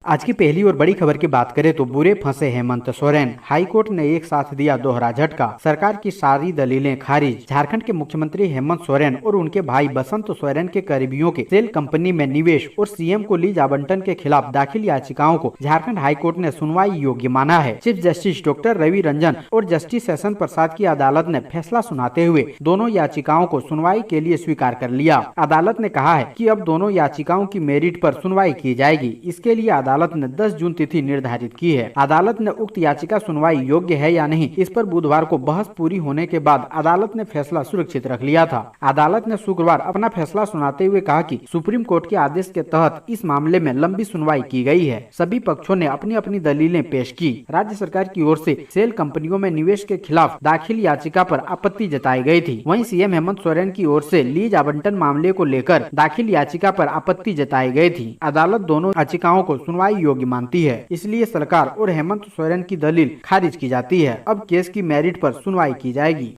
आज की पहली और बड़ी खबर की बात करें तो बुरे फंसे हेमंत सोरेन। हाईकोर्ट ने एक साथ दिया दोहरा झटका, सरकार की सारी दलीलें खारिज। झारखंड के मुख्यमंत्री हेमंत सोरेन और उनके भाई बसंत सोरेन के करीबियों के सेल कंपनी में निवेश और सीएम को लीज आवंटन के खिलाफ दाखिल याचिकाओं को झारखंड हाईकोर्ट ने सुनवाई योग्य माना है। Chief justice doctor Ravi Ranjan और जस्टिस शैशन प्रसाद की अदालत ने फैसला सुनाते हुए दोनों याचिकाओं को सुनवाई के लिए स्वीकार कर लिया। अदालत ने कहा है कि अब दोनों याचिकाओं की मेरिट पर सुनवाई की जाएगी। इसके लिए अदालत ने 10 जून तिथि निर्धारित की है। अदालत ने उक्त याचिका सुनवाई योग्य है या नहीं, इस पर बुधवार को बहस पूरी होने के बाद अदालत ने फैसला सुरक्षित रख लिया था। अदालत ने शुक्रवार अपना फैसला सुनाते हुए कहा कि सुप्रीम कोर्ट के आदेश के तहत इस मामले में लंबी सुनवाई की गई है। सभी पक्षों ने अपनी अपनी दलीलें पेश की। राज्य सरकार की ओर से सेल कंपनियों में निवेश के खिलाफ दाखिल याचिका पर आपत्ति जताई गई थी। वहीं सीएम हेमंत सोरेन की ओर से लीज आवंटन मामले को लेकर दाखिल याचिका पर आपत्ति जताई गई थी। अदालत दोनों याचिकाओं को सुनवाई योग्य मानती है, इसलिए सरकार और हेमंत सोरेन की दलील खारिज की जाती है। अब केस की मेरिट पर सुनवाई की जाएगी।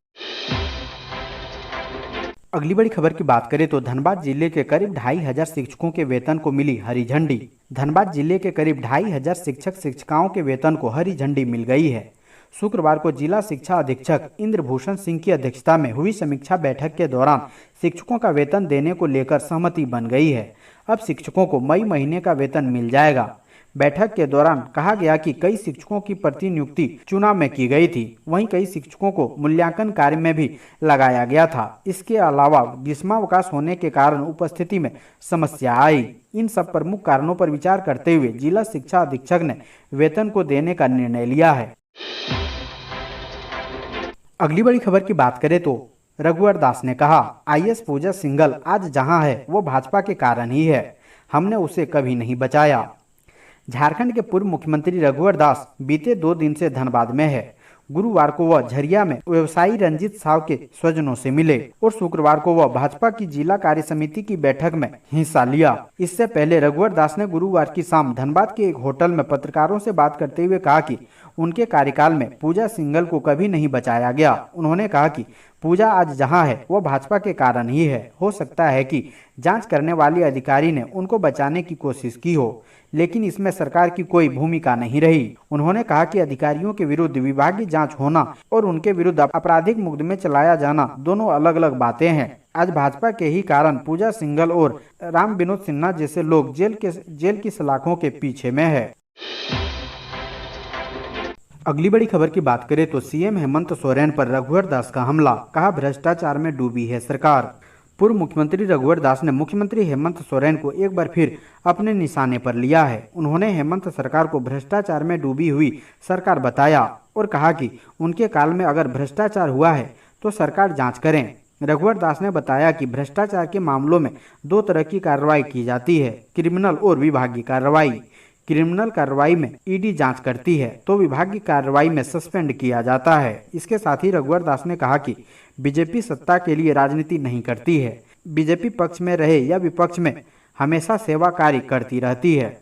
अगली बड़ी खबर की बात करें तो धनबाद जिले के करीब 2500 शिक्षकों के वेतन को मिली हरी झंडी। धनबाद जिले के करीब 2500 शिक्षक शिक्षिकाओं के वेतन को हरी झंडी मिल गई है। शुक्रवार को जिला शिक्षा अधीक्षक इंद्रभूषण सिंह की अध्यक्षता में हुई समीक्षा बैठक के दौरान शिक्षकों का वेतन देने को लेकर सहमति बन गई है। अब शिक्षकों को मई महीने का वेतन मिल जाएगा। बैठक के दौरान कहा गया कि कई शिक्षकों की प्रतिनियुक्ति चुनाव में की गई थी, वहीं कई शिक्षकों को मूल्यांकन कार्य में भी लगाया गया था। इसके अलावा ग्रीष्मावकाश होने के कारण उपस्थिति में समस्या आई। इन सब प्रमुख कारणों पर विचार करते हुए जिला शिक्षा अधीक्षक ने वेतन को देने का निर्णय लिया है। अगली बड़ी खबर की बात करें तो रघुवर दास ने कहा, आईएएस पूजा सिंघल आज जहां है वो भाजपा के कारण ही है, हमने उसे कभी नहीं बचाया। झारखंड के पूर्व मुख्यमंत्री रघुवर दास बीते 2 दिन से धनबाद में है। गुरुवार को वह झरिया में व्यवसायी रंजीत साव के स्वजनों से मिले और शुक्रवार को वह भाजपा की जिला कार्य समिति की बैठक में हिस्सा लिया। इससे पहले रघुवर दास ने गुरुवार की शाम धनबाद के एक होटल में पत्रकारों से बात करते हुए कहा कि उनके कार्यकाल में पूजा सिंघल को कभी नहीं बचाया गया। उन्होंने कहा कि पूजा आज जहां है वो भाजपा के कारण ही है। हो सकता है कि जांच करने वाले अधिकारी ने उनको बचाने की कोशिश की हो, लेकिन इसमें सरकार की कोई भूमिका नहीं रही। उन्होंने कहा कि अधिकारियों के विरुद्ध विभागीय जांच होना और उनके विरुद्ध आपराधिक मुकदमे चलाया जाना दोनों अलग अलग बातें हैं। आज भाजपा के ही कारण पूजा सिंघल और राम विनोद सिन्हा जैसे लोग जेल की सलाखों के पीछे में है। अगली बड़ी खबर की बात करें तो सीएम हेमंत सोरेन पर रघुवर दास का हमला, कहा भ्रष्टाचार में डूबी है सरकार। पूर्व मुख्यमंत्री रघुवर दास ने मुख्यमंत्री हेमंत सोरेन को एक बार फिर अपने निशाने पर लिया है। उन्होंने हेमंत सरकार को भ्रष्टाचार में डूबी हुई सरकार बताया और कहा कि उनके काल में अगर भ्रष्टाचार हुआ है तो सरकार जांच करें। रघुवर दास ने बताया कि भ्रष्टाचार के मामलों में 2 तरह की कार्रवाई की जाती है, क्रिमिनल और विभागीय कार्रवाई। क्रिमिनल कार्रवाई में ईडी जांच करती है तो विभागीय कार्रवाई में सस्पेंड किया जाता है। इसके साथ ही रघुवर दास ने कहा कि बीजेपी सत्ता के लिए राजनीति नहीं करती है, बीजेपी पक्ष में रहे या विपक्ष में हमेशा सेवा कार्य करती रहती है।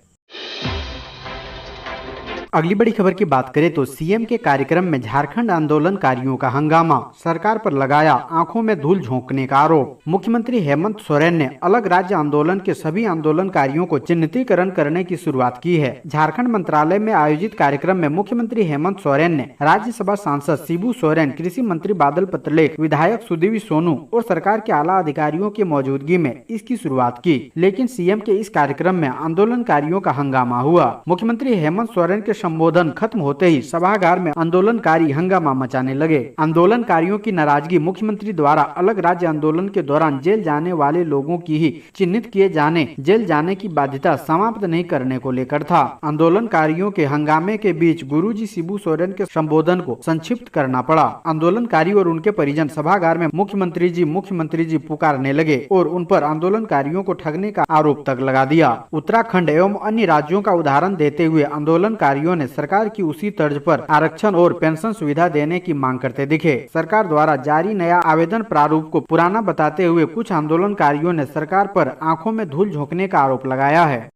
अगली बड़ी खबर की बात करें तो सीएम के कार्यक्रम में झारखंड आंदोलनकारियों का हंगामा, सरकार पर लगाया आंखों में धूल झोंकने का आरोप। मुख्यमंत्री हेमंत सोरेन ने अलग राज्य आंदोलन के सभी आंदोलनकारियों को चिन्हितीकरण करने की शुरुआत की है। झारखंड मंत्रालय में आयोजित कार्यक्रम में मुख्यमंत्री हेमंत सोरेन ने राज्यसभा सांसद शिबू सोरेन, कृषि मंत्री बादल पत्रलेख, विधायक सुदेवी सोनू और सरकार के आला अधिकारियों की मौजूदगी में इसकी शुरुआत की। लेकिन सीएम के इस कार्यक्रम में आंदोलनकारियों का हंगामा हुआ। मुख्यमंत्री हेमंत सोरेन के संबोधन खत्म होते ही सभागार में आंदोलनकारी हंगामा मचाने लगे। आंदोलनकारियों की नाराजगी मुख्यमंत्री द्वारा अलग राज्य आंदोलन के दौरान जेल जाने वाले लोगों की ही चिन्हित किए जाने, जेल जाने की बाध्यता समाप्त नहीं करने को लेकर था। आंदोलनकारियों के हंगामे के बीच गुरुजी शिबू सोरेन के संबोधन को संक्षिप्त करना पड़ा। आंदोलनकारी और उनके परिजन सभागार में मुख्यमंत्री जी पुकारने लगे और उन पर आंदोलनकारियों को ठगने का आरोप तक लगा दिया। उत्तराखंड एवं अन्य राज्यों का उदाहरण देते हुए आंदोलनकारियों ने सरकार की उसी तर्ज पर आरक्षण और पेंशन सुविधा देने की मांग करते दिखे। सरकार द्वारा जारी नया आवेदन प्रारूप को पुराना बताते हुए कुछ आंदोलनकारियों ने सरकार पर आंखों में धूल झोंकने का आरोप लगाया है।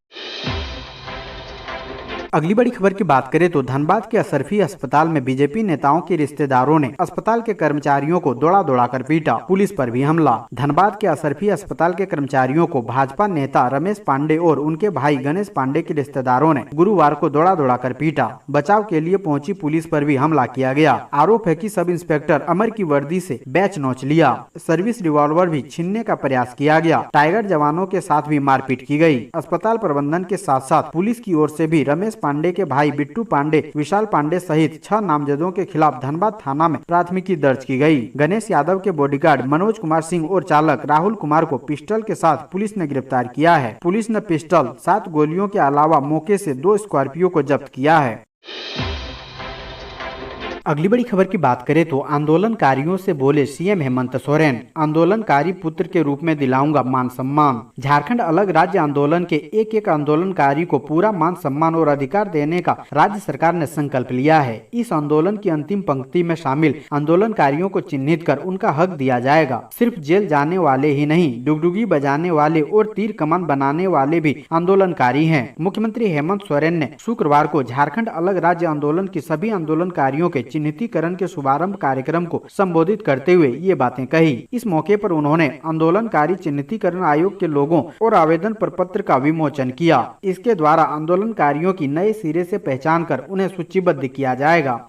अगली बड़ी खबर की बात करें तो धनबाद के अशरफी अस्पताल में बीजेपी नेताओं के रिश्तेदारों ने अस्पताल के कर्मचारियों को दौड़ा दौड़ा कर पीटा, पुलिस पर भी हमला। धनबाद के अशरफी अस्पताल के कर्मचारियों को भाजपा नेता रमेश पांडे और उनके भाई गणेश पांडे के रिश्तेदारों ने गुरुवार को दौड़ा दौड़ा कर पीटा। बचाव के लिए पहुंची पुलिस पर भी हमला किया गया। आरोप है कि सब इंस्पेक्टर अमर की वर्दी से बैच नोच लिया। सर्विस रिवॉल्वर भी छीनने का प्रयास किया गया। टाइगर जवानों के साथ भी मारपीट की गई। अस्पताल प्रबंधन के साथ साथ पुलिस की ओर से भी रमेश पांडे के भाई बिट्टू पांडे, विशाल पांडे सहित 6 नामजदों के खिलाफ धनबाद थाना में प्राथमिकी दर्ज की गई। गणेश यादव के बॉडीगार्ड मनोज कुमार सिंह और चालक राहुल कुमार को पिस्टल के साथ पुलिस ने गिरफ्तार किया है। पुलिस ने पिस्टल, 7 गोलियों के अलावा मौके से 2 स्कॉर्पियो को जब्त किया है। अगली बड़ी खबर की बात करें तो आंदोलनकारियों से बोले सीएम हेमंत सोरेन, आंदोलनकारी पुत्र के रूप में दिलाऊंगा मान सम्मान। झारखंड अलग राज्य आंदोलन के एक एक आंदोलनकारी को पूरा मान सम्मान और अधिकार देने का राज्य सरकार ने संकल्प लिया है। इस आंदोलन की अंतिम पंक्ति में शामिल आंदोलनकारियों को चिन्हित कर उनका हक दिया जाएगा। सिर्फ जेल जाने वाले ही नहीं, डुगडुगी बजाने वाले और तीर कमान बनाने वाले भी आंदोलनकारी हैं। मुख्यमंत्री हेमंत सोरेन ने शुक्रवार को झारखंड अलग राज्य आंदोलन की सभी आंदोलनकारियों के चिन्हितीकरण के शुभारंभ कार्यक्रम को संबोधित करते हुए ये बातें कही। इस मौके पर उन्होंने आंदोलनकारी चिन्हितीकरण आयोग के लोगों और आवेदन प्रपत्र का विमोचन किया। इसके द्वारा आंदोलनकारियों की नए सिरे से पहचान कर उन्हें सूचीबद्ध किया जाएगा।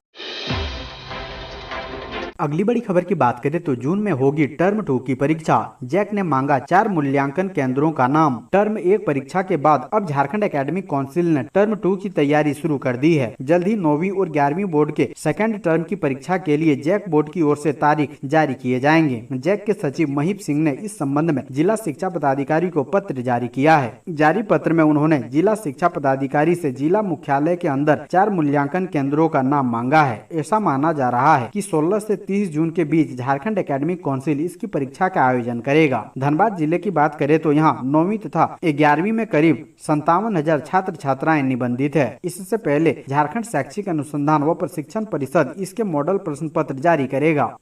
अगली बड़ी खबर की बात करें तो जून में होगी टर्म 2 की परीक्षा। जैक ने मांगा 4 मूल्यांकन केंद्रों का नाम। टर्म 1 परीक्षा के बाद अब झारखंड एकेडमिक काउंसिल ने टर्म 2 की तैयारी शुरू कर दी है। जल्द ही 9वीं और 11वीं बोर्ड के सेकेंड टर्म की परीक्षा के लिए जैक बोर्ड की ओर से तारीख जारी किए जाएंगे। जैक के सचिव महीप सिंह ने इस संबंध में जिला शिक्षा पदाधिकारी को पत्र जारी किया है। जारी पत्र में उन्होंने जिला शिक्षा पदाधिकारी से जिला मुख्यालय के अंदर 4 मूल्यांकन केंद्रों का नाम मांगा है। ऐसा माना जा रहा है कि 16 से 30 जून के बीच झारखंड एकेडमिक काउंसिल इसकी परीक्षा का आयोजन करेगा। धनबाद जिले की बात करें तो यहाँ 9वीं तथा 11वीं में करीब 57,000 छात्र छात्राएं निबंधित है। इससे पहले झारखंड शैक्षिक अनुसंधान व प्रशिक्षण परिषद इसके मॉडल प्रश्न पत्र जारी करेगा।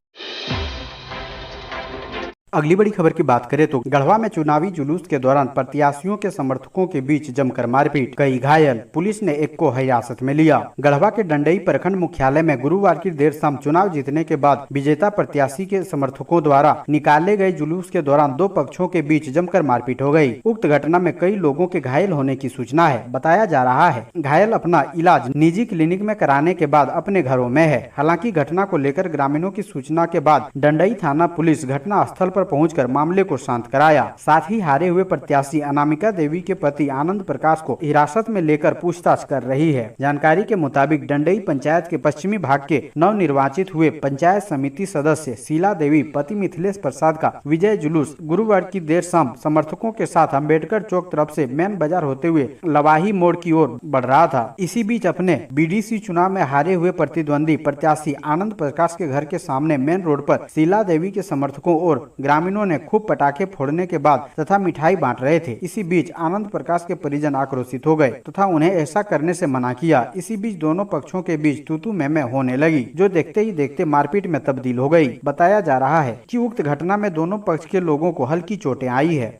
अगली बड़ी खबर की बात करें तो गढ़वा में चुनावी जुलूस के दौरान प्रत्याशियों के समर्थकों के बीच जमकर मारपीट, कई घायल, पुलिस ने एक को हिरासत में लिया। गढ़वा के डंडई प्रखंड मुख्यालय में गुरुवार की देर शाम चुनाव जीतने के बाद विजेता प्रत्याशी के समर्थकों द्वारा निकाले गए जुलूस के दौरान 2 पक्षों के बीच जमकर मारपीट हो गई। उक्त घटना में कई लोगों के घायल होने की सूचना है। बताया जा रहा है घायल अपना इलाज निजी क्लिनिक में कराने के बाद अपने घरों में है। हालांकि घटना को लेकर ग्रामीणों की सूचना के बाद डंडई थाना पुलिस घटना स्थल पर पहुंचकर मामले को शांत कराया। साथ ही हारे हुए प्रत्याशी अनामिका देवी के पति आनंद प्रकाश को हिरासत में लेकर पूछताछ कर रही है। जानकारी के मुताबिक डंडई पंचायत के पश्चिमी भाग के नवनिर्वाचित हुए पंचायत समिति सदस्य शीला देवी पति मिथिलेश प्रसाद का विजय जुलूस गुरुवार की देर शाम समर्थकों के साथ अम्बेडकर चौक तरफ से मेन बाजार होते हुए लवाही मोड़ की ओर बढ़ रहा था। इसी बीच अपने बीडीसी चुनाव में हारे हुए प्रतिद्वंदी प्रत्याशी आनंद प्रकाश के घर के सामने मेन रोड पर शीला देवी के समर्थकों और ग्रामीणों ने खूब पटाखे फोड़ने के बाद तथा मिठाई बांट रहे थे। इसी बीच आनंद प्रकाश के परिजन आक्रोशित हो गए तथा उन्हें ऐसा करने से मना किया। इसी बीच दोनों पक्षों के बीच तू-तू मैं होने लगी, जो देखते ही देखते मारपीट में तब्दील हो गई। बताया जा रहा है कि उक्त घटना में दोनों पक्ष के लोगों को हल्की चोटें आई है।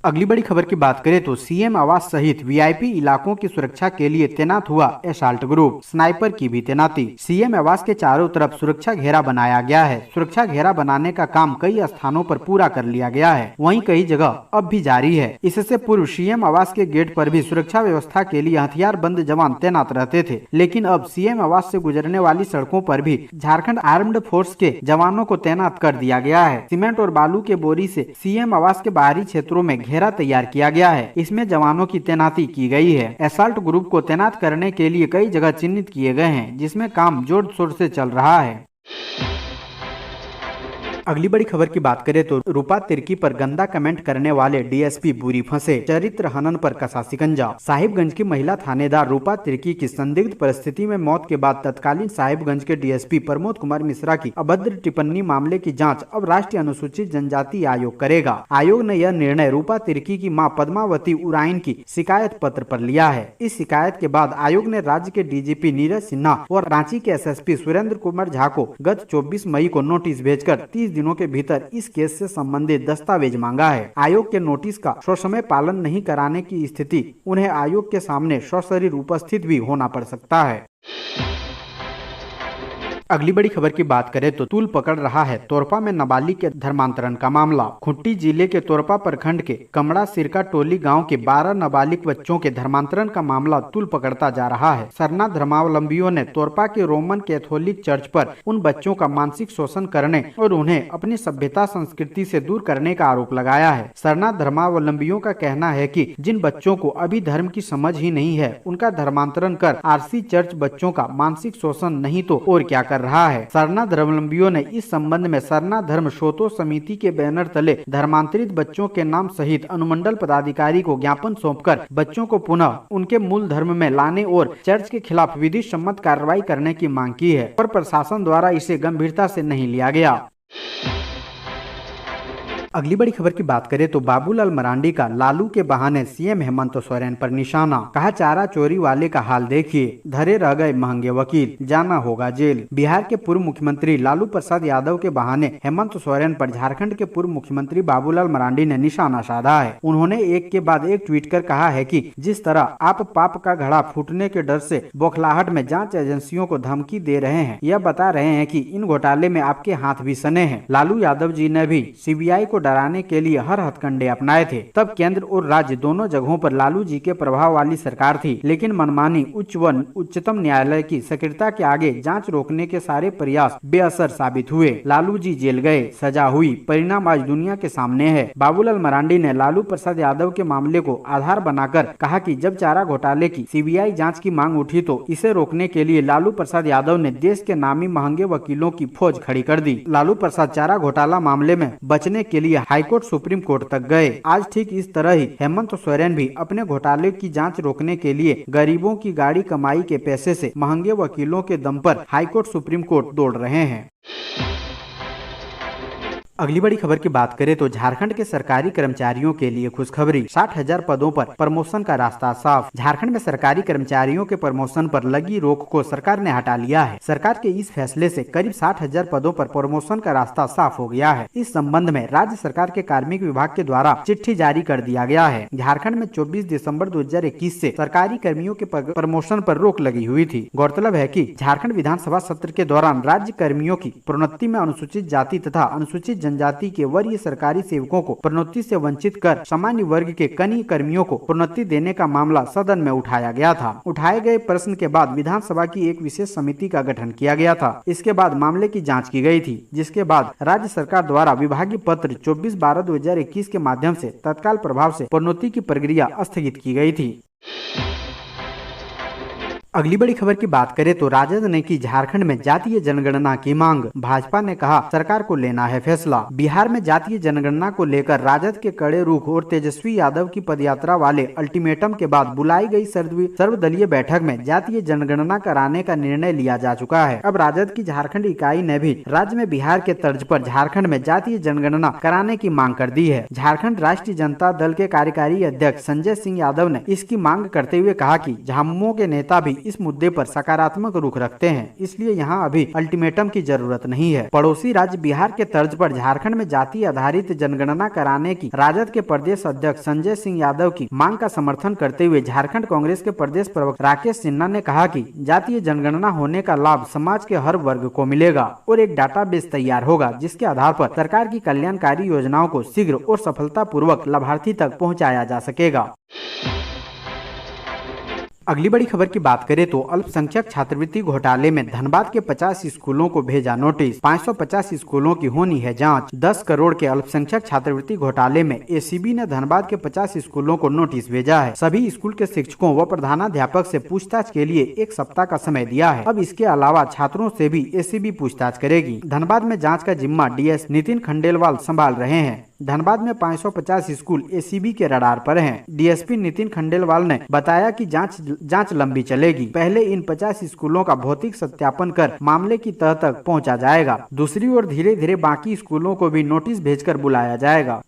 अगली बड़ी खबर की बात करें तो सीएम आवास सहित वीआईपी इलाकों की सुरक्षा के लिए तैनात हुआ एसाल्ट ग्रुप, स्नाइपर की भी तैनाती। सीएम आवास के चारों तरफ सुरक्षा घेरा बनाया गया है। सुरक्षा घेरा बनाने का काम कई स्थानों पर पूरा कर लिया गया है, वहीं कई जगह अब भी जारी है। इससे पूर्व सीएम आवास के गेट पर भी सुरक्षा व्यवस्था के लिए हथियारबंद जवान तैनात रहते थे, लेकिन अब सीएम आवास से गुजरने वाली सड़कों पर भी झारखंड आर्म्ड फोर्स के जवानों को तैनात कर दिया गया है। सीमेंट और बालू के बोरी से सीएम आवास के बाहरी क्षेत्रों में घेरा तैयार किया गया है। इसमें जवानों की तैनाती की गई है। एसाल्ट ग्रुप को तैनात करने के लिए कई जगह चिन्हित किए गए हैं, जिसमें काम जोर शोर से चल रहा है। अगली बड़ी खबर की बात करें तो रूपा तिर्की पर गंदा कमेंट करने वाले डीएसपी बुरी फंसे, चरित्र हनन पर कसा शिकंजा। साहिबगंज की महिला थानेदार रूपा तिर्की की संदिग्ध परिस्थिति में मौत के बाद तत्कालीन साहिबगंज के डीएसपी प्रमोद कुमार मिश्रा की अभद्र टिप्पणी मामले की जांच अब राष्ट्रीय अनुसूचित जनजाति आयोग करेगा। आयोग ने यह निर्णय रूपा तिर्की की मां पद्मावती उराइन की शिकायत पत्र पर लिया है। इस शिकायत के बाद आयोग ने राज्य के डीजीपी नीरज सिन्हा और रांची के एसएसपी सुरेंद्र कुमार झा को गत 24 मई को नोटिस भेजकर 30 दिनों के भीतर इस केस से संबंधित दस्तावेज मांगा है। आयोग के नोटिस का ससमय पालन नहीं कराने की स्थिति उन्हें आयोग के सामने सशरीर उपस्थित भी होना पड़ सकता है। अगली बड़ी खबर की बात करें तो तूल पकड़ रहा है तोरपा में नाबालिग के धर्मांतरण का मामला। खूंटी जिले के तोरपा प्रखंड के कमड़ा सिरका टोली गांव के 12 नाबालिग बच्चों के धर्मांतरण का मामला तूल पकड़ता जा रहा है। सरना धर्मावलंबियों ने तोरपा के रोमन कैथोलिक चर्च पर उन बच्चों का मानसिक शोषण करने और उन्हें अपनी सभ्यता संस्कृति से दूर करने का आरोप लगाया है। सरना धर्मावलंबियों का कहना है कि जिन बच्चों को अभी धर्म की समझ ही नहीं है, उनका धर्मांतरण कर आरसी चर्च बच्चों का मानसिक शोषण नहीं तो और क्या कर रहा है। सरना धर्मावलंबियों ने इस संबंध में सरना धर्म शोतो समिति के बैनर तले धर्मांतरित बच्चों के नाम सहित अनुमंडल पदाधिकारी को ज्ञापन सौंपकर बच्चों को पुनः उनके मूल धर्म में लाने और चर्च के खिलाफ विधि सम्मत कार्रवाई करने की मांग की है, पर प्रशासन द्वारा इसे गंभीरता से नहीं लिया गया। अगली बड़ी खबर की बात करें तो बाबूलाल मरांडी का लालू के बहाने सीएम हेमंत सोरेन पर निशाना। कहा चारा चोरी वाले का हाल देखिए, धरे रह गए महंगे वकील, जाना होगा जेल। बिहार के पूर्व मुख्यमंत्री लालू प्रसाद यादव के बहाने हेमंत सोरेन पर झारखंड के पूर्व मुख्यमंत्री बाबूलाल मरांडी ने निशाना साधा है। उन्होंने एक के बाद एक ट्वीट कर कहा है कि जिस तरह आप पाप का घड़ा फूटने के डर से बौखलाहट में जांच एजेंसियों को धमकी दे रहे हैं, यह बता रहे हैं कि इन घोटाले में आपके हाथ भी सने हैं। लालू यादव जी ने भी सीबीआई को डराने के लिए हर हथकंडे अपनाए थे। तब केंद्र और राज्य दोनों जगहों पर लालू जी के प्रभाव वाली सरकार थी, लेकिन मनमानी उच्च व उच्चतम न्यायालय की सक्रियता के आगे जांच रोकने के सारे प्रयास बेअसर साबित हुए। लालू जी जेल गए, सजा हुई, परिणाम आज दुनिया के सामने है। बाबूलाल मरांडी ने लालू प्रसाद यादव के मामले को आधार बनाकर कहा कि जब चारा घोटाले की सीबीआई जांच की मांग उठी तो इसे रोकने के लिए लालू प्रसाद यादव ने देश के नामी महंगे वकीलों की फौज खड़ी कर दी। लालू प्रसाद चारा घोटाला मामले में बचने के लिए हाईकोर्ट सुप्रीम कोर्ट तक गए। आज ठीक इस तरह ही हेमंत सोरेन भी अपने घोटाले की जांच रोकने के लिए गरीबों की गाड़ी कमाई के पैसे से महंगे वकीलों के दम पर हाईकोर्ट सुप्रीम कोर्ट दौड़ रहे हैं। अगली बड़ी खबर की बात करें तो झारखंड के सरकारी कर्मचारियों के लिए खुशखबरी, 60,000 पदों पर प्रमोशन का रास्ता साफ। झारखंड में सरकारी कर्मचारियों के प्रमोशन पर लगी रोक को सरकार ने हटा लिया है। सरकार के इस फैसले से करीब 60,000 पदों पर प्रमोशन का रास्ता साफ हो गया है। इस संबंध में राज्य सरकार के कार्मिक विभाग के द्वारा चिट्ठी जारी कर दिया गया है। झारखंड में 24 दिसंबर 2021 से सरकारी कर्मियों के प्रमोशन पर रोक लगी हुई थी। गौरतलब है कि झारखंड विधानसभा सत्र के दौरान राज्य कर्मियों की प्रोन्नति में अनुसूचित जाति तथा अनुसूचित जनजाति के वरीय सरकारी सेवकों को प्रोन्नति से वंचित कर सामान्य वर्ग के कनीय कर्मियों को प्रोन्नति देने का मामला सदन में उठाया गया था। उठाए गए प्रश्न के बाद विधानसभा की एक विशेष समिति का गठन किया गया था। इसके बाद मामले की जांच की गई थी, जिसके बाद राज्य सरकार द्वारा विभागीय पत्र 24/12/2021 के माध्यम से तत्काल प्रभाव से प्रोन्नति की प्रक्रिया स्थगित की गई थी। अगली बड़ी खबर की बात करें तो राजद ने की झारखंड में जातीय जनगणना की मांग। भाजपा ने कहा सरकार को लेना है फैसला। बिहार में जातीय जनगणना को लेकर राजद के कड़े रुख और तेजस्वी यादव की पदयात्रा वाले अल्टीमेटम के बाद बुलाई गई सर्वदलीय बैठक में जातीय जनगणना कराने का निर्णय लिया जा चुका है। अब राजद की झारखंड इकाई ने भी राज्य में बिहार के तर्ज पर झारखंड में जातीय जनगणना कराने की मांग कर दी है। झारखंड राष्ट्रीय जनता दल के कार्यकारी अध्यक्ष संजय सिंह यादव ने इसकी मांग करते हुए कहा कि झामुमो के नेता भी इस मुद्दे पर सकारात्मक रुख रखते हैं, इसलिए यहां अभी अल्टीमेटम की जरूरत नहीं है। पड़ोसी राज्य बिहार के तर्ज पर झारखंड में जाति आधारित जनगणना कराने की राजद के प्रदेश अध्यक्ष संजय सिंह यादव की मांग का समर्थन करते हुए झारखंड कांग्रेस के प्रदेश प्रवक्ता राकेश सिन्हा ने कहा कि जातीय जनगणना होने का लाभ समाज के हर वर्ग को मिलेगा और एक डाटाबेस तैयार होगा, जिसके आधार पर सरकार की कल्याणकारी योजनाओं को शीघ्र और सफलतापूर्वक लाभार्थी तक पहुँचाया जा सकेगा। अगली बड़ी खबर की बात करें तो अल्पसंख्यक छात्रवृत्ति घोटाले में धनबाद के 50 स्कूलों को भेजा नोटिस। 550 स्कूलों की होनी है जांच। 10 करोड़ के अल्पसंख्यक छात्रवृत्ति घोटाले में एसीबी ने धनबाद के 50 स्कूलों को नोटिस भेजा है। सभी स्कूल के शिक्षकों व प्रधानाध्यापक से पूछताछ के लिए 1 सप्ताह का समय दिया है। अब इसके अलावा छात्रों से भी एसीबी पूछताछ करेगी। धनबाद में जाँच का जिम्मा डीएस नितिन खंडेलवाल संभाल रहे हैं। धनबाद में 550 स्कूल एसीबी के रडार पर हैं। डीएसपी नितिन खंडेलवाल ने बताया कि जांच लंबी चलेगी। पहले इन 50 स्कूलों का भौतिक सत्यापन कर मामले की तह तक पहुंचा जाएगा। दूसरी ओर धीरे धीरे बाकी स्कूलों को भी नोटिस भेजकर बुलाया जाएगा।